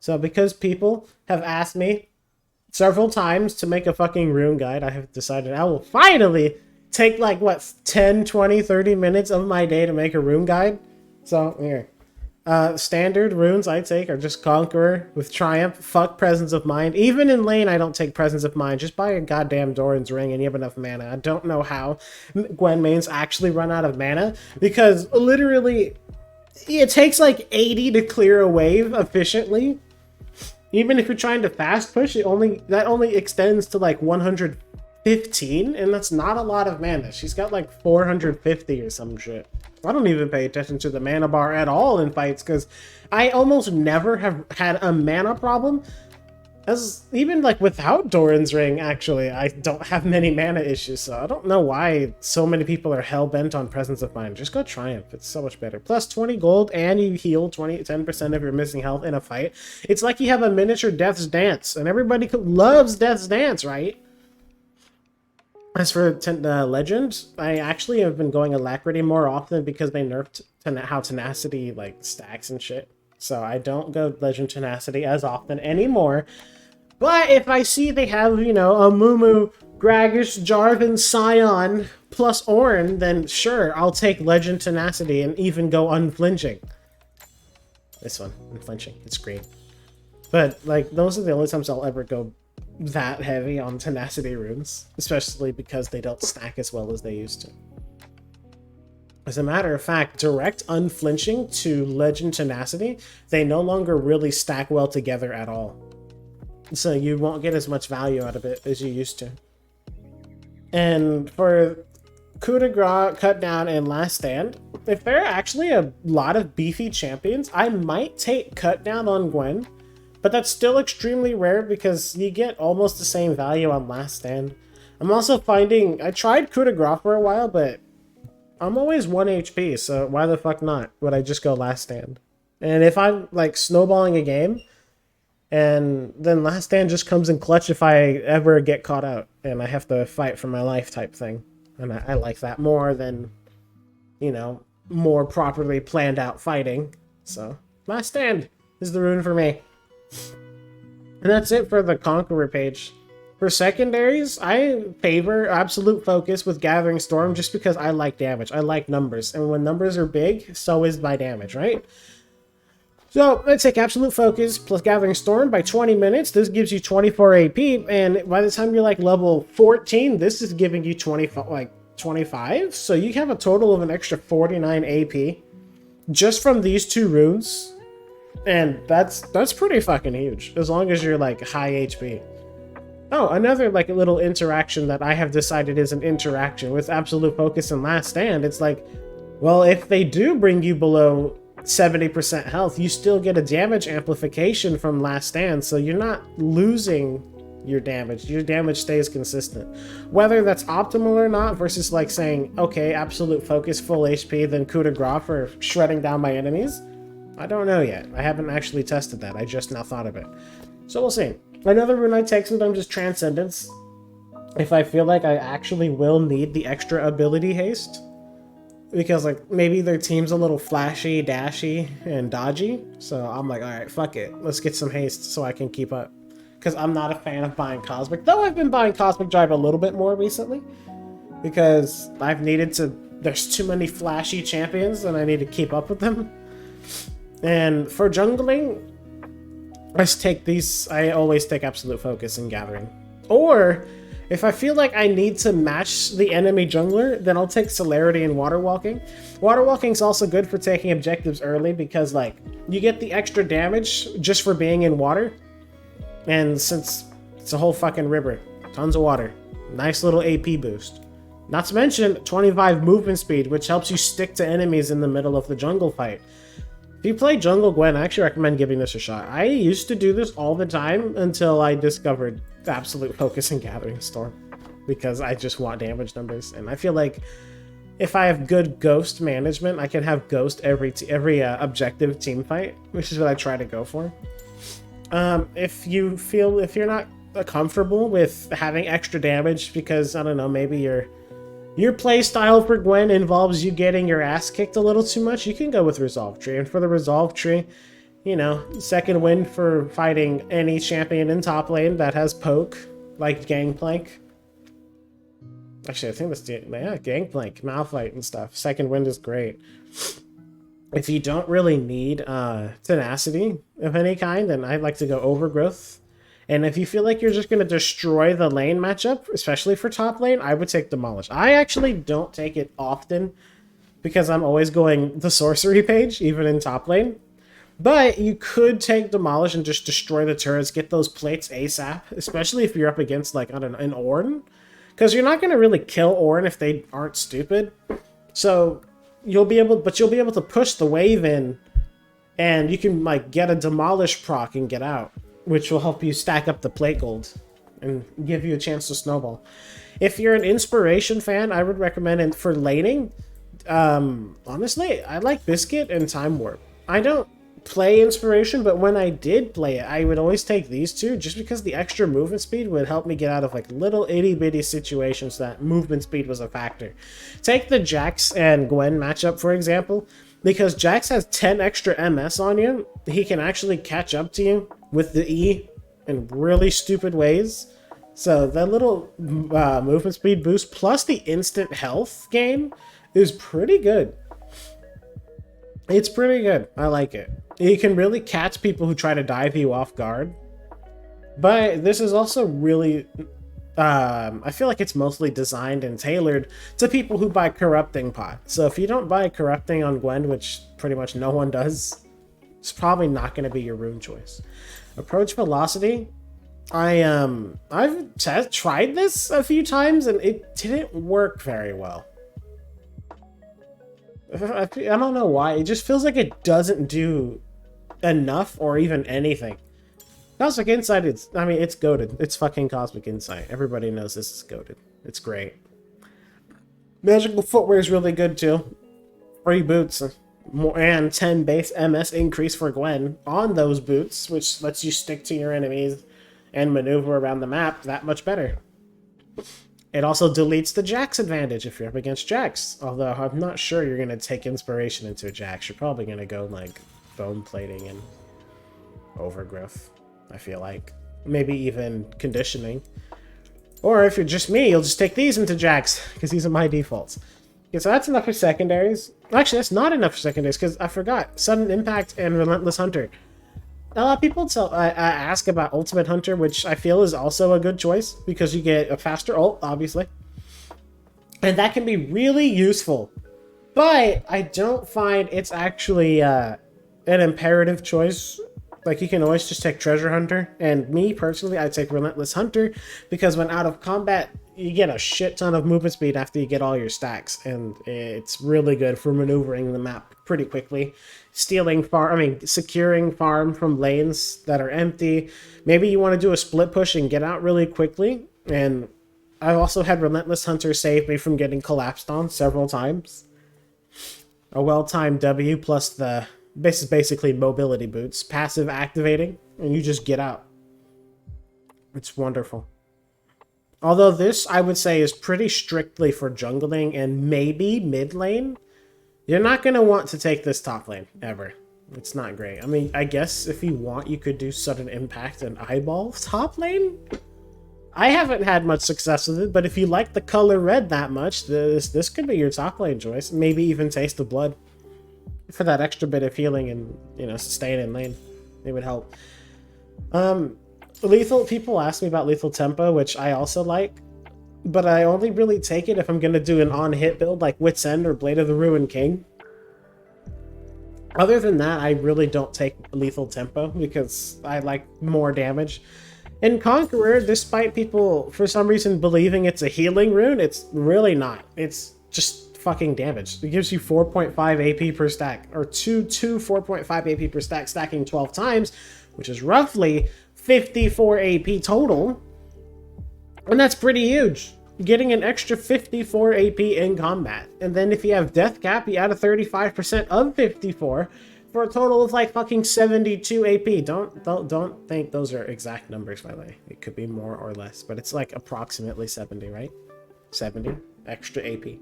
So because people have asked me several times to make a fucking rune guide, I have decided I will finally take like, what, 10, 20, 30 minutes of my day to make a rune guide. So, here. Standard runes I take are just Conqueror with Triumph, fuck Presence of Mind. Even in lane, I don't take Presence of Mind. Just buy a goddamn Doran's Ring and you have enough mana. I don't know how Gwen mains actually run out of mana, because literally it takes like 80 to clear a wave efficiently. Even if you're trying to fast push, that only extends to like 115, and that's not a lot of mana. She's got like 450 or some shit. I don't even pay attention to the mana bar at all in fights, because I almost never have had a mana problem. As even like without Doran's Ring, actually, I don't have many mana issues, so I don't know why so many people are hell-bent on Presence of Mind. Just go Triumph, it's so much better. Plus 20 gold, and you heal 10% of your missing health in a fight. It's like you have a miniature Death's Dance, and everybody loves Death's Dance, right? As for Legend, I actually have been going Alacrity more often because they nerfed how Tenacity like stacks and shit. So I don't go Legend Tenacity as often anymore. But if I see they have, you know, a Mumu, Gragas, Jarvan, Scion, plus Ornn, then sure, I'll take Legend Tenacity and even go Unflinching. This one, Unflinching, it's green. But, like, those are the only times I'll ever go that heavy on Tenacity runes, especially because they don't stack as well as they used to. As a matter of fact, direct Unflinching to Legend Tenacity, they no longer really stack well together at all. So you won't get as much value out of it as you used to. And for Coup de Grace, Cut Down, and Last Stand, if there are actually a lot of beefy champions, I might take Cut Down on Gwen. But that's still extremely rare because you get almost the same value on Last Stand. I'm also finding... I tried Coup de Grace for a while, but I'm always 1 HP, so why the fuck not? Would I just go Last Stand? And if I'm, like, snowballing a game, and then Last Stand just comes in clutch if I ever get caught out, and I have to fight for my life type thing. And I like that more than, you know, more properly planned out fighting. So, Last Stand is the rune for me. And that's it for the Conqueror page. For secondaries, I favor Absolute Focus with Gathering Storm just because I like damage. I like numbers. And when numbers are big, so is my damage, right? So, let's take Absolute Focus plus Gathering Storm by 20 minutes. This gives you 24 AP. And by the time you're like level 14, this is giving you 25. So you have a total of an extra 49 AP just from these two runes. And that's pretty fucking huge, as long as you're like high HP. Oh, another like a little interaction that I have decided is an interaction with Absolute Focus and Last Stand. It's like, well, if they do bring you below 70% health, you still get a damage amplification from Last Stand, so you're not losing your damage. Your damage stays consistent. Whether that's optimal or not versus like saying, okay, Absolute Focus, full HP, then Coup de Grace for shredding down my enemies, I don't know yet. I haven't actually tested that. I just now thought of it. So we'll see. Another rune I take sometimes is Transcendence. If I feel like I actually will need the extra ability haste. Because like maybe their team's a little flashy, dashy, and dodgy. So I'm like, alright, fuck it. Let's get some haste so I can keep up. Because I'm not a fan of buying Cosmic. Though I've been buying Cosmic Drive a little bit more recently. Because I've needed to... There's too many flashy champions and I need to keep up with them. And for jungling, I always take Absolute Focus and Gathering. Or, if I feel like I need to match the enemy jungler, then I'll take Celerity and Water Walking. Water Walking is also good for taking objectives early because, like, you get the extra damage just for being in water. And since it's a whole fucking river, tons of water, nice little AP boost. Not to mention 25 movement speed, which helps you stick to enemies in the middle of the jungle fight. If you play Jungle Gwen, I actually recommend giving this a shot. I used to do this all the time until I discovered Absolute Focus and Gathering Storm. Because I just want damage numbers. And I feel like if I have good ghost management, I can have ghost every objective team fight, which is what I try to go for. If you're not comfortable with having extra damage because, I don't know, maybe your playstyle for Gwen involves you getting your ass kicked a little too much, you can go with Resolve Tree. And for the Resolve Tree, you know, second win for fighting any champion in top lane that has poke, like Gangplank. Actually, I think that's, yeah, Gangplank, Malphite and stuff. Second wind is great. If you don't really need tenacity of any kind, then I'd like to go Overgrowth. And if you feel like you're just going to destroy the lane matchup, especially for top lane, I would take Demolish. I actually don't take it often because I'm always going the sorcery page, even in top lane. But you could take Demolish and just destroy the turrets, get those plates ASAP, especially if you're up against, like, I don't know, an Ornn. Because you're not going to really kill Ornn if they aren't stupid. So you'll be able to push the wave in, and you can, like, get a Demolish proc and get out, which will help you stack up the plate gold and give you a chance to snowball. If you're an Inspiration fan, I would recommend it for laning. Honestly, I like Biscuit and Time Warp. I don't play Inspiration, but when I did play it, I would always take these two just because the extra movement speed would help me get out of like little itty-bitty situations that movement speed was a factor. Take the Jax and Gwen matchup, for example, because Jax has 10 extra MS on you. He can actually catch up to you with the E in really stupid ways. So that little movement speed boost plus the instant health gain is pretty good. It's pretty good. I like it. You can really catch people who try to dive you off guard. But this is also really... I feel like it's mostly designed and tailored to people who buy Corrupting Pot. So if you don't buy Corrupting on Gwen, which pretty much no one does, it's probably not going to be your rune choice. Approach Velocity. I've tried this a few times and it didn't work very well. I don't know why. It just feels like it doesn't do enough or even anything. Cosmic Insight, it's goated. It's fucking Cosmic Insight. Everybody knows this is goated. It's great. Magical Footwear is really good too. Free boots and 10 base MS increase for Gwen on those boots, which lets you stick to your enemies and maneuver around the map that much better. It also deletes the Jax advantage if you're up against Jax. Although I'm not sure you're going to take Inspiration into a Jax. You're probably going to go like Bone Plating and Overgrowth, I feel like. Maybe even Conditioning. Or if you're just me, you'll just take these into Jax, because these are my defaults. Okay, so that's enough for secondaries. Actually, that's not enough for secondaries, because I forgot. Sudden Impact and Relentless Hunter. A lot of people ask about Ultimate Hunter, which I feel is also a good choice, because you get a faster ult, obviously. And that can be really useful. But I don't find it's actually an imperative choice. Like, you can always just take Treasure Hunter. And me, personally, I take Relentless Hunter, because when out of combat, you get a shit ton of movement speed after you get all your stacks. And it's really good for maneuvering the map pretty quickly. Securing farm from lanes that are empty. Maybe you want to do a split push and get out really quickly. And I've also had Relentless Hunter save me from getting collapsed on several times. A well-timed W plus the basically mobility boots. Passive activating, and you just get out. It's wonderful. Although this, I would say, is pretty strictly for jungling and maybe mid lane. You're not going to want to take this top lane, ever. It's not great. I mean, I guess if you want, you could do Sudden Impact and Eyeball top lane. I haven't had much success with it, but if you like the color red that much, this could be your top lane choice. Maybe even Taste of Blood. For that extra bit of healing and, you know, sustain in lane. It would help. Lethal, people ask me about Lethal Tempo, which I also like. But I only really take it if I'm going to do an on-hit build like Wit's End or Blade of the Ruined King. Other than that, I really don't take Lethal Tempo because I like more damage. In Conqueror, despite people for some reason believing it's a healing rune, it's really not. It's just fucking damage. It gives you 4.5 AP per stack, or 4.5 AP per stack, stacking 12 times, which is roughly 54 AP total. And that's pretty huge. Getting an extra 54 AP in combat. And then if you have Death Cap, you add a 35% of 54 for a total of like fucking 72 AP. Don't think those are exact numbers, by the way. It could be more or less, but it's like approximately 70, right? 70 extra AP.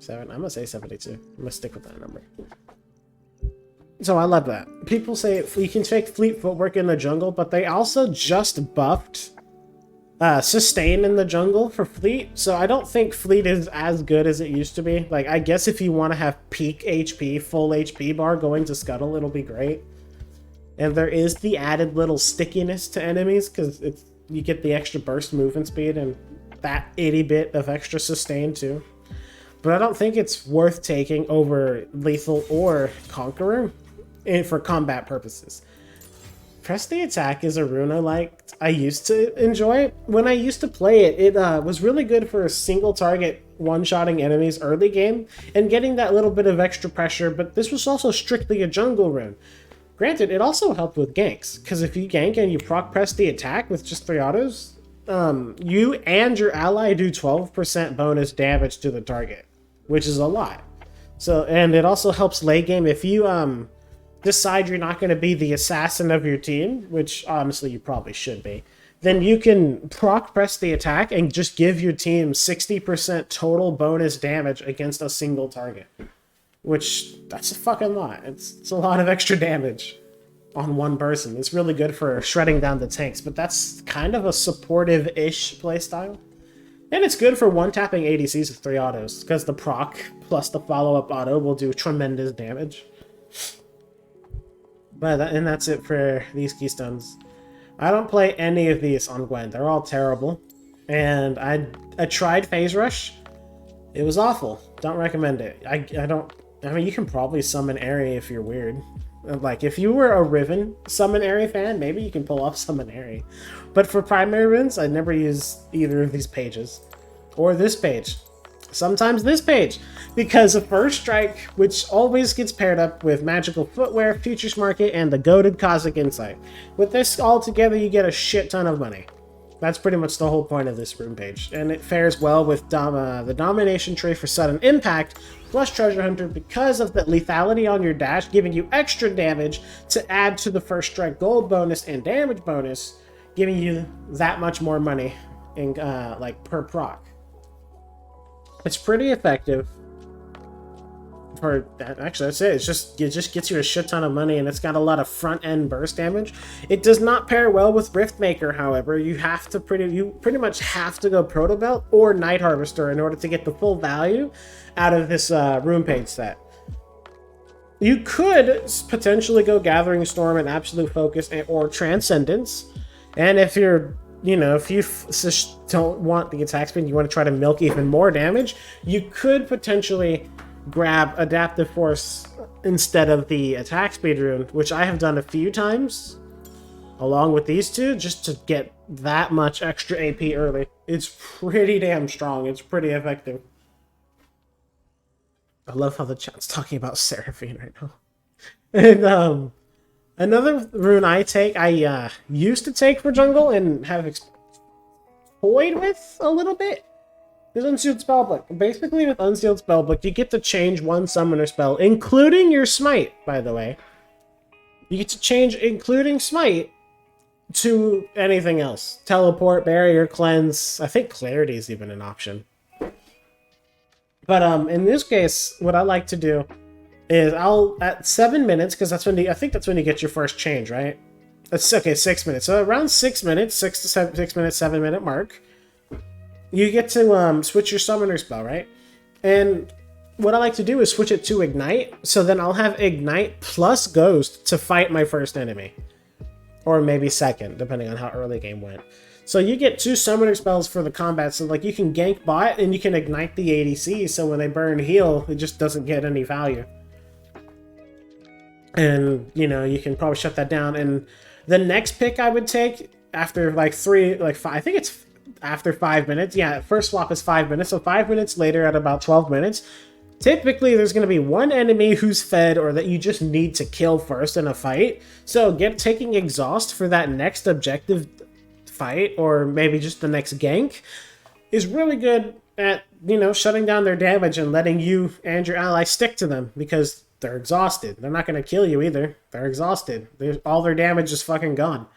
I'm gonna say 72. I'm gonna stick with that number. So I love that. People say you can take fleet footwork in the jungle, but they also just buffed sustain in the jungle for fleet. So I don't think fleet is as good as it used to be. Like, I guess if you want to have peak HP, full HP bar going to Scuttle, it'll be great. And there is the added little stickiness to enemies, because you get the extra burst movement speed and that 80 bit of extra sustain too. But I don't think it's worth taking over Lethal or Conqueror for combat purposes. Press the Attack is a rune I used to enjoy. When I used to play it, it was really good for a single target one-shotting enemies early game and getting that little bit of extra pressure, but this was also strictly a jungle rune. Granted, it also helped with ganks, because if you gank and you proc press the attack with just 3 autos, you and your ally do 12% bonus damage to the target, which is a lot. So, and it also helps late game if you decide you're not going to be the assassin of your team, which honestly you probably should be, then you can proc press the attack and just give your team 60% total bonus damage against a single target. Which, that's a fucking lot. It's a lot of extra damage on one person. It's really good for shredding down the tanks, but that's kind of a supportive-ish playstyle. And it's good for one-tapping ADCs with 3 autos, because the proc plus the follow-up auto will do tremendous damage. And that's it for these keystones. I don't play any of these on Gwen. They're all terrible. And I tried Phase Rush. It was awful. Don't recommend it. I mean, you can probably summon Aerie if you're weird. Like, if you were a Riven summon Aerie fan, maybe you can pull off summon Aerie. But for primary runes, I never use either of these pages. Or this page. Sometimes this page. Because a First Strike, which always gets paired up with Magical Footwear, Futures Market, and the goated Cosmic Insight. With this all together, you get a shit ton of money. That's pretty much the whole point of this rune page. And it fares well with the Domination Tree for Sudden Impact, plus Treasure Hunter because of the lethality on your dash, giving you extra damage to add to the First Strike gold bonus and damage bonus, giving you that much more money in like per proc. It's pretty effective. Actually, that's it. It just gets you a shit ton of money, and it's got a lot of front-end burst damage. It does not pair well with Riftmaker, however. You pretty much have to go Proto Belt or Night Harvester in order to get the full value out of this rune page set. You could potentially go Gathering Storm and Absolute Focus or Transcendence, and if you're if you just don't want the attack speed, you want to try to milk even more damage, you could potentially grab Adaptive Force instead of the attack speed rune, which I have done a few times along with these two, just to get that much extra AP early. It's pretty damn strong. It's pretty effective. I love how the chat's talking about Seraphine right now. And another rune I used to take for jungle and have toyed with a little bit is Unsealed Spellbook. Basically, with Unsealed Spellbook, you get to change one summoner spell, including your Smite, by the way. You get to change, including Smite, to anything else. Teleport, Barrier, Cleanse. I think Clarity is even an option. But in this case, what I like to do is at 7 minutes, because that's when I think that's when you get your first change, right? That's okay, 6 minutes. So around 6 minutes, 7 minute mark, you get to switch your summoner spell, right? And what I like to do is switch it to Ignite, so then I'll have Ignite plus Ghost to fight my first enemy. Or maybe second, depending on how early game went. So you get 2 summoner spells for the combat, so like you can gank bot and you can Ignite the ADC, so when they burn heal, it just doesn't get any value. And, you can probably shut that down. And the next pick I would take after I think it's after 5 minutes. Yeah, first swap is 5 minutes. So 5 minutes later at about 12 minutes, typically there's going to be one enemy who's fed or that you just need to kill first in a fight. So taking Exhaust for that next objective fight, or maybe just the next gank, is really good at, shutting down their damage and letting you and your ally stick to them, because they're exhausted. They're not going to kill you either. They're exhausted. All their damage is fucking gone.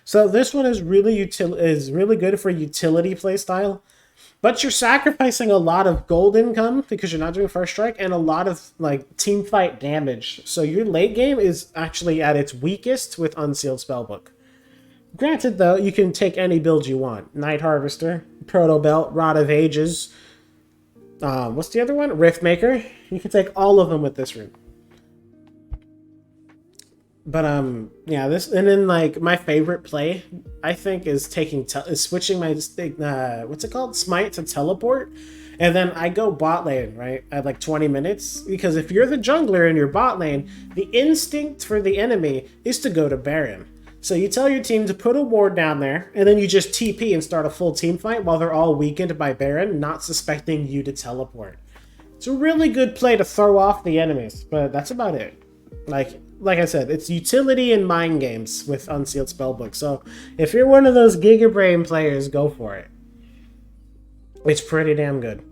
So this one is really good for utility playstyle. But you're sacrificing a lot of gold income because you're not doing first strike and a lot of like team fight damage. So your late game is actually at its weakest with Unsealed Spellbook. Granted, though, you can take any build you want. Night Harvester, Proto Belt, Rod of Ages. What's the other one? Riftmaker. You can take all of them with this rune. But yeah, this, and then like my favorite play, I think, is switching my what's it called, Smite to Teleport, and then I go bot lane right at like 20 minutes, because if you're the jungler in your bot lane, the instinct for the enemy is to go to Baron. So you tell your team to put a ward down there, and then you just TP and start a full team fight while they're all weakened by Baron, not suspecting you to teleport. It's a really good play to throw off the enemies, but that's about it. Like I said, it's utility and mind games with Unsealed Spellbook. So if you're one of those Giga Brain players, go for it. It's pretty damn good.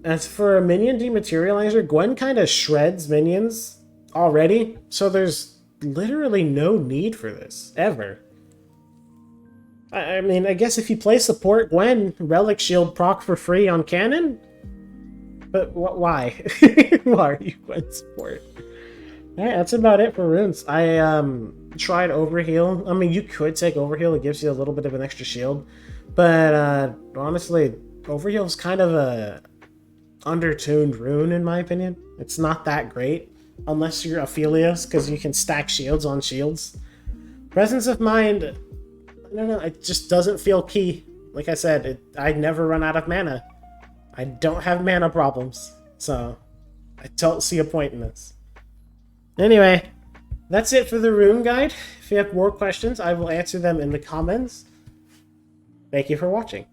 As for a minion dematerializer, Gwen kind of shreds minions already, so there's literally no need for this, ever. I mean, I guess if you play support Gwen, Relic Shield proc for free on cannon? But why? Why are you Gwen support? Alright, that's about it for runes. I tried Overheal. I mean, you could take Overheal. It gives you a little bit of an extra shield. But honestly, Overheal is kind of a undertuned rune, in my opinion. It's not that great, unless you're Aphelios, because you can stack shields on shields. Presence of Mind, I don't know, it just doesn't feel key. Like I said, I never run out of mana. I don't have mana problems, so I don't see a point in this. Anyway, that's it for the rune guide. If you have more questions, I will answer them in the comments. Thank you for watching.